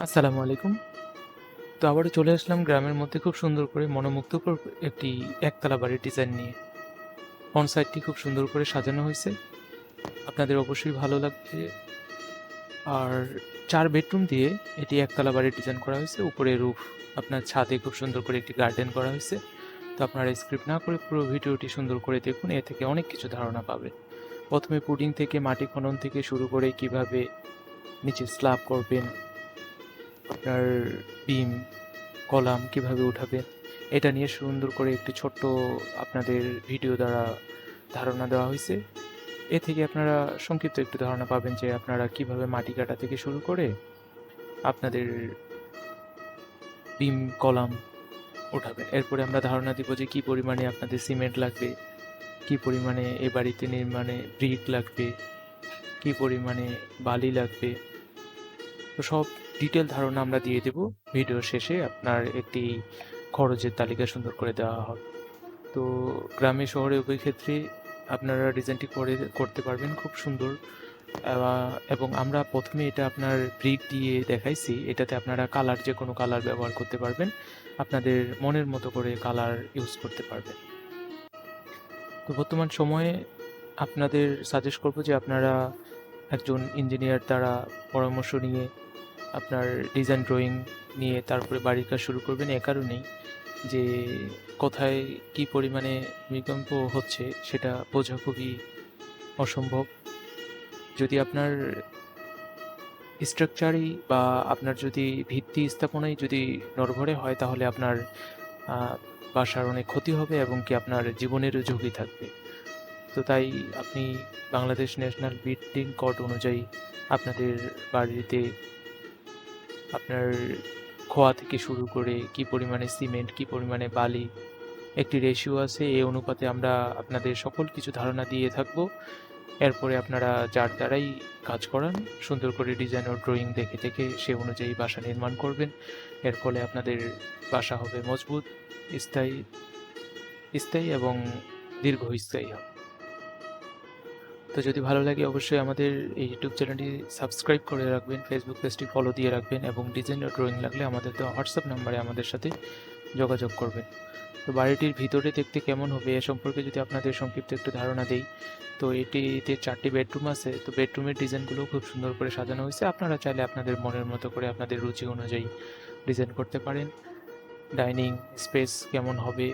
আসসালামু আলাইকুম। তো আবারও চলে আসলাম গ্রামের মধ্যে খুব সুন্দর করে মনোমুগ্ধকর একটি একতলা বাড়ির ডিজাইন নিয়ে। ফ্রন্ট সাইডটি খুব সুন্দর করে সাজানো হইছে। আপনাদের অবশ্যই ভালো লাগবে। আর ৪ বেডরুম দিয়ে এটি একতলা বাড়ির ডিজাইন করা হয়েছে। উপরে রুফ, আপনার ছাদে খুব সুন্দর করে একটি গার্ডেন করা হয়েছে। তো আপনারা স্কিপ না করে পুরো ভিডিওটি সুন্দর করে দেখুন। এ থেকে অনেক কিছু ধারণা পাবেন। ১ম এ পুডিং থেকে মাটি খনন থেকে শুরু করে কিভাবে নিচে স্ল্যাব করবেন, আপনার বিম কলাম কিভাবে উঠাবেন, এটা নিয়ে সুন্দর করে একটি ছোট্ট আপনাদের ভিডিও দ্বারা ধারণা দেওয়া হয়েছে। এ থেকে আপনারা সংক্ষিপ্ত একটু ধারণা পাবেন যে আপনারা কিভাবে মাটি কাটা থেকে শুরু করে আপনাদের বিম কলাম উঠাবেন। এরপরে আমরা ধারণা দিব যে কি পরিমাণে আপনাদের সিমেন্ট লাগবে, কি পরিমাণে এ বাড়িতে নির্মাণে ব্রিক লাগবে, কি পরিমাণে বালি লাগবে। তো সব ডিটেল ধারণা আমরা দিয়ে দেব। ভিডিওর শেষে আপনার একটি খরচের তালিকা সুন্দর করে দেওয়া হবে। তো গ্রামে শহরে উভয় ক্ষেত্রে আপনারা ডিজাইনটি করতে পারবেন খুব সুন্দর। এবং আমরা ১ম এ এটা আপনার ব্রিক দিয়ে দেখাইছি। এটাতে আপনারা কালার যেকোনো কালার ব্যবহার করতে পারবেন। আপনাদের মনের মতো করে কালার ইউজ করতে পারবেন। তো বর্তমান সময়ে আপনাদের সাজেস্ট করব যে আপনারা একজন ইঞ্জিনিয়ার দ্বারা পরামর্শ নিয়ে আপনার ডিজাইন ড্রয়িং নিয়ে তারপরে বাড়ির কাজ শুরু করবেন। এ কারণেই যে কোথায় কি পরিমাণে ভূমিকম্প হচ্ছে সেটা বোঝা খুবই অসম্ভব। যদি আপনার স্ট্রাকচারই বা আপনার যদি ভিত্তি স্থাপনাই যদি নড়বড়ে হয় তাহলে আপনার আ বাসার অনেক ক্ষতি হবে এবং কি আপনার জীবনেরও ঝুঁকি থাকবে। তো তাই আপনি বাংলাদেশ ন্যাশনাল বিল্ডিং কোড অনুযায়ী আপনাদের বাড়িতে আপনার খোয়া থেকে শুরু করে কি পরিমাণে সিমেন্ট, কি পরিমাণে বালি একটি রেশিও আছে। এই অনুপাতে আমরা আপনাদের সকল কিছু ধারণা দিয়ে থাকব। এরপরে আপনারা যার দ্বারাই কাজ করান সুন্দর করে ডিজাইন ও ড্রয়িং দেখে সে অনুযায়ী বাসা নির্মাণ করবেন। এর ফলে আপনাদের বাসা হবে মজবুত, স্থায়ী স্থায়ী এবং দীর্ঘস্থায়ী হবে। তো যদি ভালো লাগে অবশ্যই আমাদের এই ইউটিউব চ্যানেলটি সাবস্ক্রাইব করে রাখবেন, ফেসবুক পেজটি ফলো দিয়ে রাখবেন এবং ডিজাইন ও ড্রয়িং লাগলে আমাদের দেওয়া হোয়াটসঅ্যাপ নাম্বারে আমাদের সাথে যোগাযোগ করবেন। তো বাড়িটির ভিতরে দেখতে কেমন হবে এ সম্পর্কে যদি আপনাদের সংক্ষিপ্ত একটু ধারণা দেই, তো এটিতে ৪টি বেডরুম আছে। তো বেডরুমের ডিজাইনগুলো খুব সুন্দর করে সাজানো হয়েছে। আপনারা চাইলে আপনাদের মনের মতো করে আপনাদের রুচি অনুযায়ী ডিজাইন করতে পারেন। ডাইনিং স্পেস কেমন হবে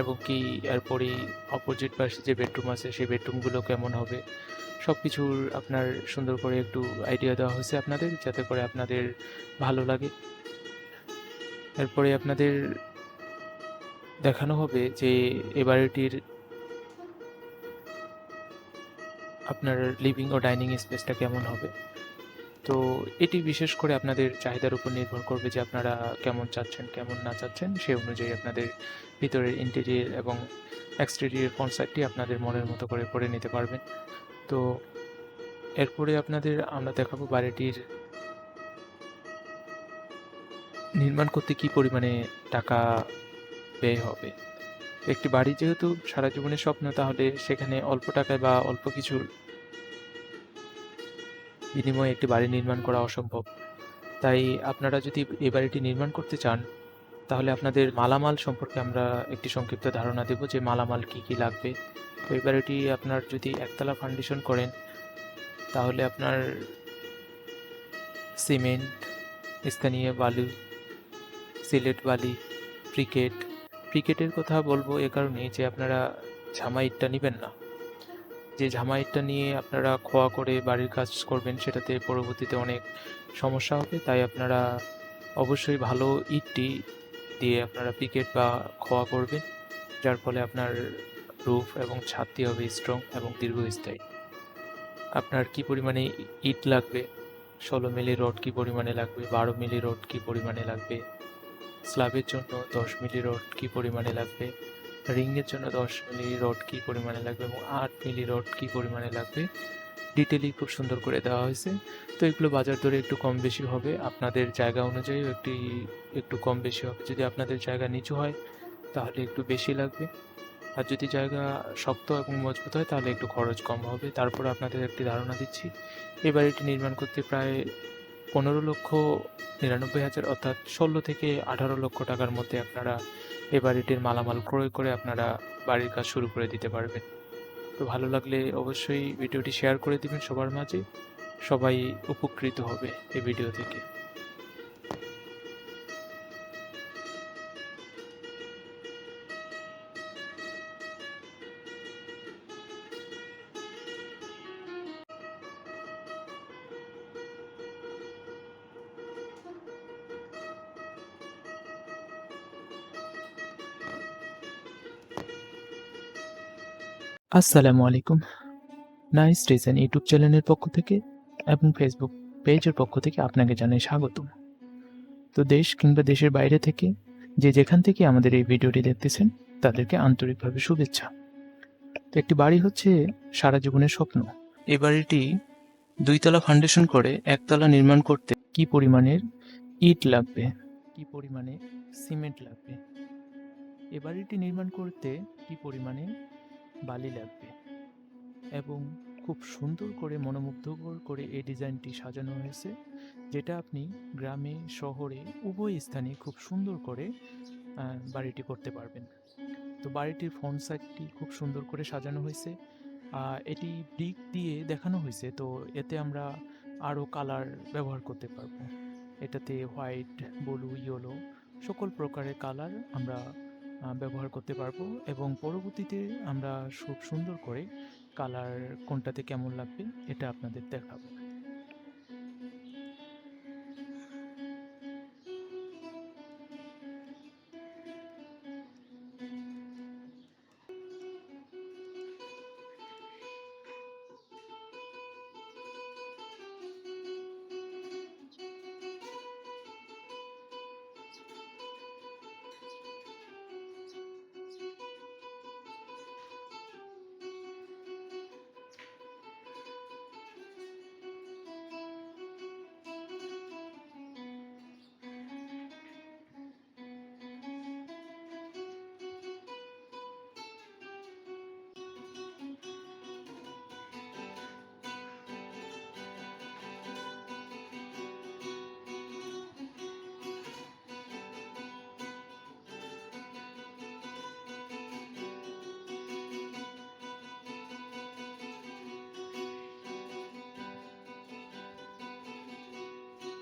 এবং কি এরপরেই অপোজিট পাশে যে বেডরুম আছে সেই বেডরুমগুলো কেমন হবে, সব কিছুর আপনার সুন্দর করে একটু আইডিয়া দেওয়া হয়েছে আপনাদের, যাতে করে আপনাদের ভালো লাগে। এরপরে আপনাদের দেখানো হবে যে এ বাড়িটির আপনার লিভিং ও ডাইনিং স্পেসটা কেমন হবে। তো এটি বিশেষ করে আপনাদের চাহিদার উপর নির্ভর করবে যে আপনারা কেমন চাচ্ছেন, কেমন না চাচ্ছেন। সে অনুযায়ী আপনাদের ভিতরের ইন্টেরিয়র এবং এক্সটেরিয়র কনসেপ্টটি আপনাদের মনের মতো করে নিতে পারবেন। তো এরপরে আপনাদের আমরা দেখাবো বাড়িটির নির্মাণ করতে কী পরিমাণে টাকা ব্যয় হবে। একটি বাড়ি যেহেতু সারা জীবনের স্বপ্ন, তাহলে সেখানে অল্প টাকায় বা অল্প কিছুর বিনিময়ে একটি বাড়ি নির্মাণ করা অসম্ভব। তাই আপনারা যদি এই বাড়িটি নির্মাণ করতে চান, তাহলে আপনাদের মালামাল সম্পর্কে আমরা একটি সংক্ষিপ্ত ধারণা দেব যে মালামাল কী, কী লাগবে। তো এই বাড়িটি আপনার যদি একতলা ফাউন্ডেশন করেন, তাহলে আপনার সিমেন্ট, স্থানীয় বালু, সিলেট বালি, ব্রিকেটের কথা বলবো এ কারণেই যে আপনারা ঝামা ইটটা নিবেন না। যে ঝামা ইটটা নিয়ে আপনারা খোয়া করে বাড়ির কাজ করবেন সেটাতে পরবর্তীতে অনেক সমস্যা হবে। তাই আপনারা অবশ্যই ভালো ইটটি দিয়ে আপনারা ব্রিকেট বা খোয়া করবেন, যার ফলে আপনার রুফ এবং ছাদটি হবে স্ট্রং এবং দীর্ঘস্থায়ী। আপনার কি পরিমাণে ইট লাগবে, ১৬ মিলি রড কি পরিমাণে লাগবে, ১২ মিলি রড কি পরিমাণে লাগবে, স্ল্যাবের জন্য ১০ মিলি রড কি পরিমাণে লাগবে, রিংয়ের জন্য ১০ মিলি রড কি পরিমাণে লাগবে এবং ৮ মিলি রড কি পরিমাণে লাগবে, ডিটেইলি খুব সুন্দর করে দেওয়া হয়েছে। তো এগুলো বাজার দরে একটু কম বেশি হবে। আপনাদের জায়গা অনুযায়ীও একটু কম বেশি হবে। যদি আপনাদের জায়গা নিচু হয় তাহলে একটু বেশি লাগবে। আর যদি জায়গা শক্ত এবং মজবুত হয় তাহলে একটু খরচ কম হবে। তারপর আপনাদের একটি ধারণা দিচ্ছি। এই বাড়িটি নির্মাণ করতে প্রায় 15,99,000 অর্থাৎ 16 থেকে 18 লক্ষ টাকার মধ্যে আপনারা এই বাড়িটির মালামাল ক্রয় করে আপনারা বাড়ির কাজ শুরু করে দিতে পারবেন। তো ভালো লাগলে অবশ্যই ভিডিওটি শেয়ার করে দিবেন সবার মাঝে। সবাই উপকৃত হবে এই ভিডিও থেকে। আসসালামু আলাইকুম। নাইস ডিজাইন ইউটিউব চ্যানেলের পক্ষ থেকে এবং ফেসবুক পেজের পক্ষ থেকে আপনাকে জানাই স্বাগতম। তো দেশ কিংবা দেশের বাইরে থেকে যে যেখান থেকে আমাদের এই ভিডিওটি দেখতেছেন তাদেরকে আন্তরিকভাবে শুভেচ্ছা। তো একটি বাড়ি হচ্ছে সারা জীবনের স্বপ্ন। এই বাড়িটি 2 তলা ফাউন্ডেশন করে 1 তলা নির্মাণ করতে কি পরিমাণের ইট লাগবে, কি পরিমাণে সিমেন্ট লাগবে, এ বাড়িটি নির্মাণ করতে কি পরিমাণে বালি লাগবে এবং খুব সুন্দর করে মনোমুগ্ধকর করে এই ডিজাইনটি সাজানো হয়েছে, যেটা আপনি গ্রামে শহরে উভয় স্থানে খুব সুন্দর করে বাড়িটি করতে পারবেন। তো বাড়িটির ফ্রন্ট সাইডটি খুব সুন্দর করে সাজানো হয়েছে। এটি ব্রিক দিয়ে দেখানো হয়েছে, তো এতে আমরা আরও কালার ব্যবহার করতে পারবো। এটাতে হোয়াইট, ব্লু, ইয়েলো সকল প্রকারের কালার আমরা ব্যবহার করতে পারবো এবং পরবর্তীতে আমরা খুব সুন্দর করে কালার কোনটাতে কেমন লাগবে এটা আপনাদের দেখাবো।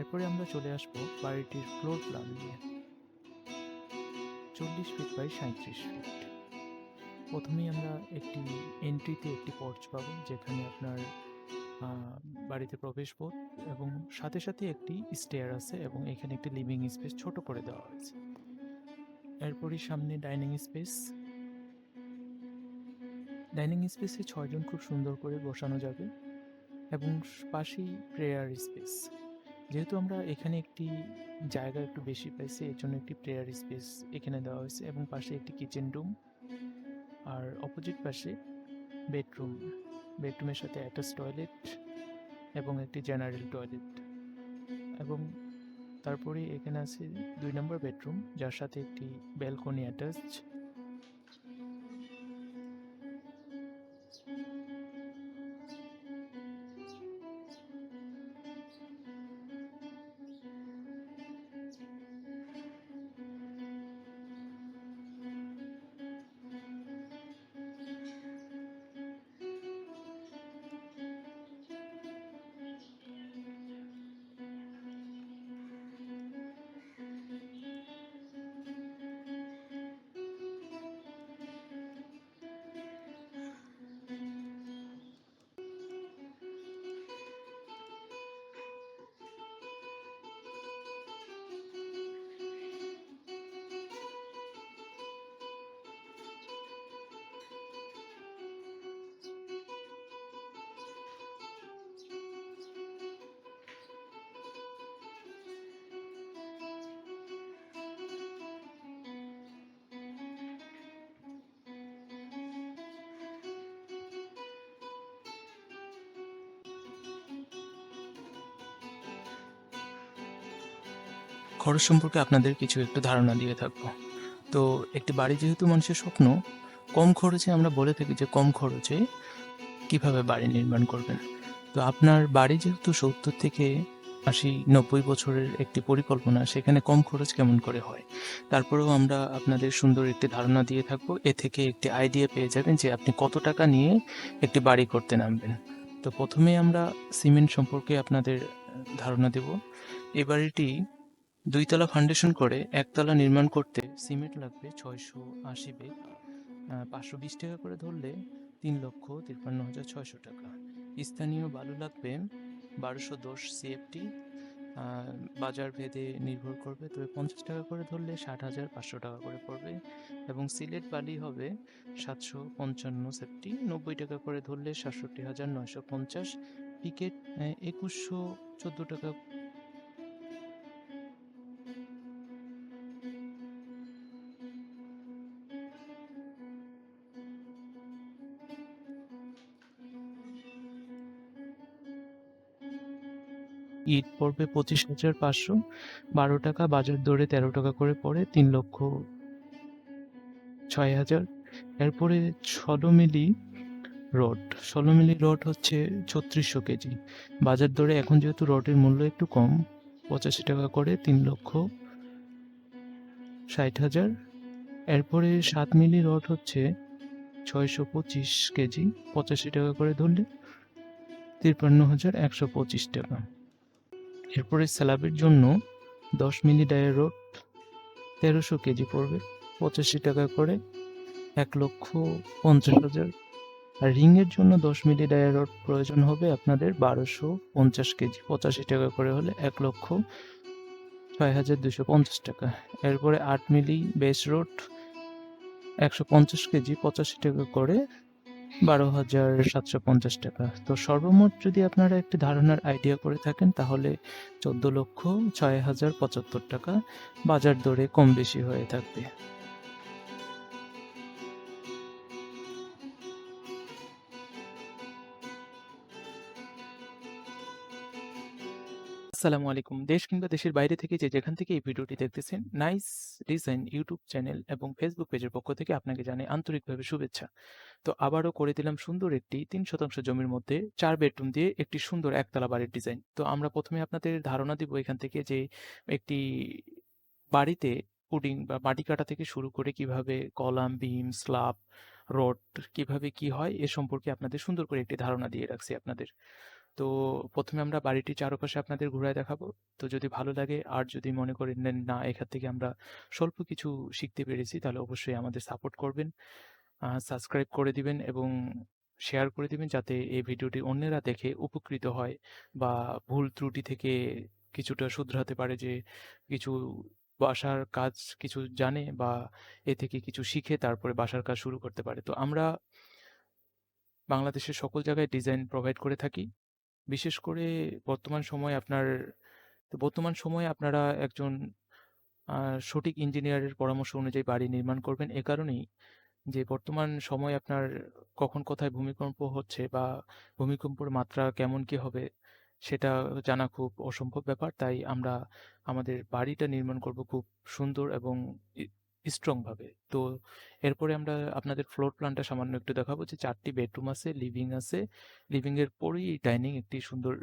এরপরে আমরা চলে আসবো বাড়িটির ফ্লোর প্ল্যান নিয়ে। 40 ফিট বাই 37 ফিট। প্রথমেই আমরা একটি এন্ট্রিতে একটি পর্চ পাবো, যেখানে আপনার বাড়িতে প্রবেশ পথ এবং সাথে সাথে একটি স্টেয়ার আছে এবং এখানে একটি লিভিং স্পেস ছোট করে দেওয়া হয়েছে। এরপরই সামনে ডাইনিং স্পেস। ডাইনিং স্পেসে 6 জন খুব সুন্দর করে বসানো যাবে এবং পাশেই প্রেয়ার স্পেস। যেহেতু আমরা এখানে একটি জায়গা একটু বেশি পাইছি, এর জন্য একটি প্রেয়ার স্পেস এখানে দেওয়া হয়েছে এবং পাশে একটি কিচেন রুম আর অপোজিট পাশে বেডরুম। বেডরুমের সাথে অ্যাটাচ টয়লেট এবং একটি জেনারেল টয়লেট এবং তারপরে এখানে আছে 2 নম্বর বেডরুম, যার সাথে একটি ব্যালকনি অ্যাটাচ। খরচ সম্পর্কে আপনাদের কিছু একটু ধারণা দিয়ে থাকবো। তো একটি বাড়ি যেহেতু মানুষের স্বপ্ন, কম খরচে আমরা বলে থাকি যে কম খরচে কিভাবে বাড়ি নির্মাণ করবেন। তো আপনার বাড়ি যেহেতু 70 থেকে 80-90 বছরের একটি পরিকল্পনা, সেখানে কম খরচ কেমন করে হয়। তারপরেও আমরা আপনাদের সুন্দর একটি ধারণা দিয়ে থাকবো। এ থেকে একটি আইডিয়া পেয়ে যাবেন যে আপনি কত টাকা নিয়ে একটি বাড়ি করতে নামবেন। তো প্রথমেই আমরা সিমেন্ট সম্পর্কে আপনাদের ধারণা দেব। এই বাড়িটি 2 তলা ফাউন্ডেশন করে 1 তলা নির্মাণ করতে সিমেন্ট লাগবে 680 ব্যাগ। 520 টাকা করে ধরলে 3,53,600 টাকা। স্থানীয় বালু লাগবে 1210 CFT। বাজার ভেদে নির্ভর করবে, তবে 50 টাকা করে ধরলে 60,500 টাকা করে পড়বে। এবং সিলেট বালি হবে 755 সেফটি, 90 টাকা করে ধরলে 67,950। পিকেট 2114 টাকা। ইট পড়বে 25,500, 12 টাকা বাজার দরে 13 টাকা করে পড়ে 3,06,000। এরপরে 16 মিলি রড। 16 মিলি রড হচ্ছে 3600 কেজি। বাজার দরে এখন যেহেতু রডের মূল্য একটু কম, 85 টাকা করে 3,60,000। এরপরে 7 মিলি রড হচ্ছে 625 কেজি, 85 টাকা করে ধরলে 53,125 টাকা। এরপরে স্ল্যাবের জন্য 10 মিলি ডায়া রড 1300 কেজি পড়বে, 85 টাকা করে 1,50,000। আর রিংয়ের জন্য 10 মিলি ডায়া রড প্রয়োজন হবে আপনাদের 1250 কেজি, 85 টাকা করে হলে 1,06,250 টাকা। এরপরে 8 মিলি বেস রড 150 কেজি, 85 টাকা করে 12,750 টাকা। তো সর্বমোট যদি আপনারা একটি ধারণার আইডিয়া করে থাকেন তাহলে 14,06,075 টাকা বাজার দরে কম বেশি হয়ে থাকবে। আসসালামু আলাইকুম। দেশ কিংবা দেশের বাইরে থেকে যে যেখান থেকে এই ভিডিওটি দেখতেছেন, নাইস ডিজাইন ইউটিউব চ্যানেল এবং ফেসবুক পেজের পক্ষ থেকে আপনাকে জানাই আন্তরিকভাবে শুভেচ্ছা। তো আবারও করে দিলাম সুন্দর একটি 3 শতাংশ জমির মধ্যে 4 বেডরুম দিয়ে একটি সুন্দর একতলা বাড়ির ডিজাইন। তো আমরা প্রথমে আপনাদের ধারণা দিব এখান থেকে যে একটি বাড়িতে পুডিং বা মাটি কাটা থেকে শুরু করে কিভাবে কলাম, বিম, স্ল্যাব, রড কিভাবে কি হয় এ সম্পর্কে আপনাদের সুন্দর করে একটি ধারণা দিয়ে রাখছি আপনাদের। তো প্রথমে আমরা বাড়িটির চারপাশে আপনাদের ঘুরায় দেখাবো। তো যদি ভালো লাগে আর যদি মনে করেন না এখান থেকে আমরা স্বল্প কিছু শিখতে পেরেছি তাহলে অবশ্যই আমাদের সাপোর্ট করবেন, সাবস্ক্রাইব করে দিবেন এবং শেয়ার করে দিবেন যাতে এই ভিডিওটি অন্যেরা দেখে উপকৃত হয় বা ভুল ত্রুটি থেকে কিছুটা শুধরাতে পারে, যে কিছু বাসার কাজ কিছু জানে বা এ থেকে কিছু শিখে তারপরে বাসার কাজ শুরু করতে পারে। তো আমরা বাংলাদেশের সকল জায়গায় ডিজাইন প্রোভাইড করে থাকি। বিশেষ করে বর্তমান সময়ে আপনারা একজন সঠিক ইঞ্জিনিয়ারের পরামর্শ অনুযায়ী বাড়ি নির্মাণ করবেন। এ কারণেই যে বর্তমান সময়ে আপনার কখন কোথায় ভূমিকম্প হচ্ছে বা ভূমিকম্পের মাত্রা কেমন কি হবে সেটা জানা খুব অসম্ভব ব্যাপার। তাই আমরা আমাদের বাড়িটা নির্মাণ করব খুব সুন্দর এবং স্ট্রং ভাবে। তো এরপরে আমরা আপনাদের ফ্লোর প্ল্যানটা সামান্য একটু দেখাবো যে 4টি বেডরুম আছে, লিভিং আছে, লিভিং এর পরেই ডাইনিং একটি সুন্দর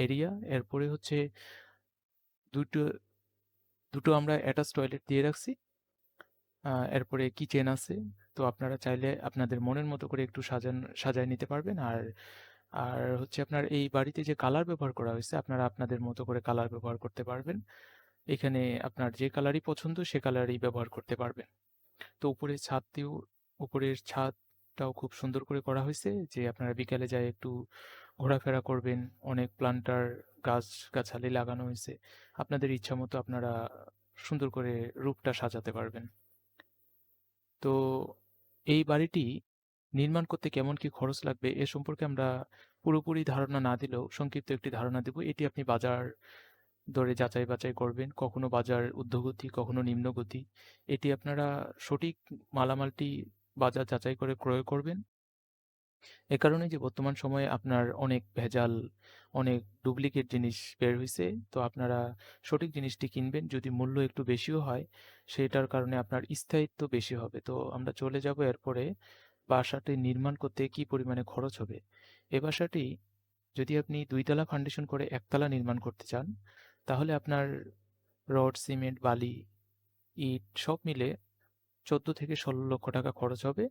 এরিয়া। এরপরে হচ্ছে দুটো দুটো আমরা অ্যাটাচ টয়লেট দিয়ে রাখছি। এরপরে কিচেন আছে। তো আপনারা চাইলে আপনাদের মনের মতো করে একটু সাজায় নিতে পারবেন। আর আর হচ্ছে আপনার এই বাড়িতে যে কালার ব্যবহার করা হয়েছে আপনারা আপনাদের মতো করে কালার ব্যবহার করতে পারবেন। এখানে আপনার যে কালারই পছন্দ সে কালারই ব্যবহার করতে পারবেন। তো উপরের ছাদটাও খুব সুন্দর করে করা হয়েছে যে আপনারা বিকালে যায় একটু ঘোরাফেরা করবেন। অনেক প্লান্টার গাছগাছালি লাগানো হয়েছে। আপনাদের ইচ্ছা মতো আপনারা সুন্দর করে রূপটা সাজাতে পারবেন। তো এই বাড়িটি নির্মাণ করতে কেমন কি খরচ লাগবে এ সম্পর্কে আমরা পুরোপুরি ধারণা না দিলেও সংক্ষিপ্ত একটি ধারণা দেব। এটি আপনি বাজার দরে যাচাই বাছাই করবেন, কখনো বাজার ঊর্ধ্বগতি কখনো নিম্নগতি। এটি আপনারা সঠিক মালামালটি বাজার যাচাই করে ক্রয় করবেন। এ কারণে যে বর্তমান সময়ে আপনার অনেক ভেজাল, অনেক ডুপ্লিকেট জিনিস বের হইছে। তো আপনারা সঠিক জিনিসটি কিনবেন। যদি মূল্য একটু বেশিও হয়, সেটার কারণে আপনার স্থায়িত্ব বেশি হবে। তো আমরা চলে যাব এরপরে বাসাটি নির্মাণ করতে কি পরিমাণে খরচ হবে। এ বাসাটি যদি আপনি ২ তলা ফাউন্ডেশন করে ১ তলা নির্মাণ করতে চান, তাহলে আপনার রড, সিমেন্ট, বালি, ইট সব মিলে ১৪ থেকে ১৬ লক্ষ টাকা খরচ হবে।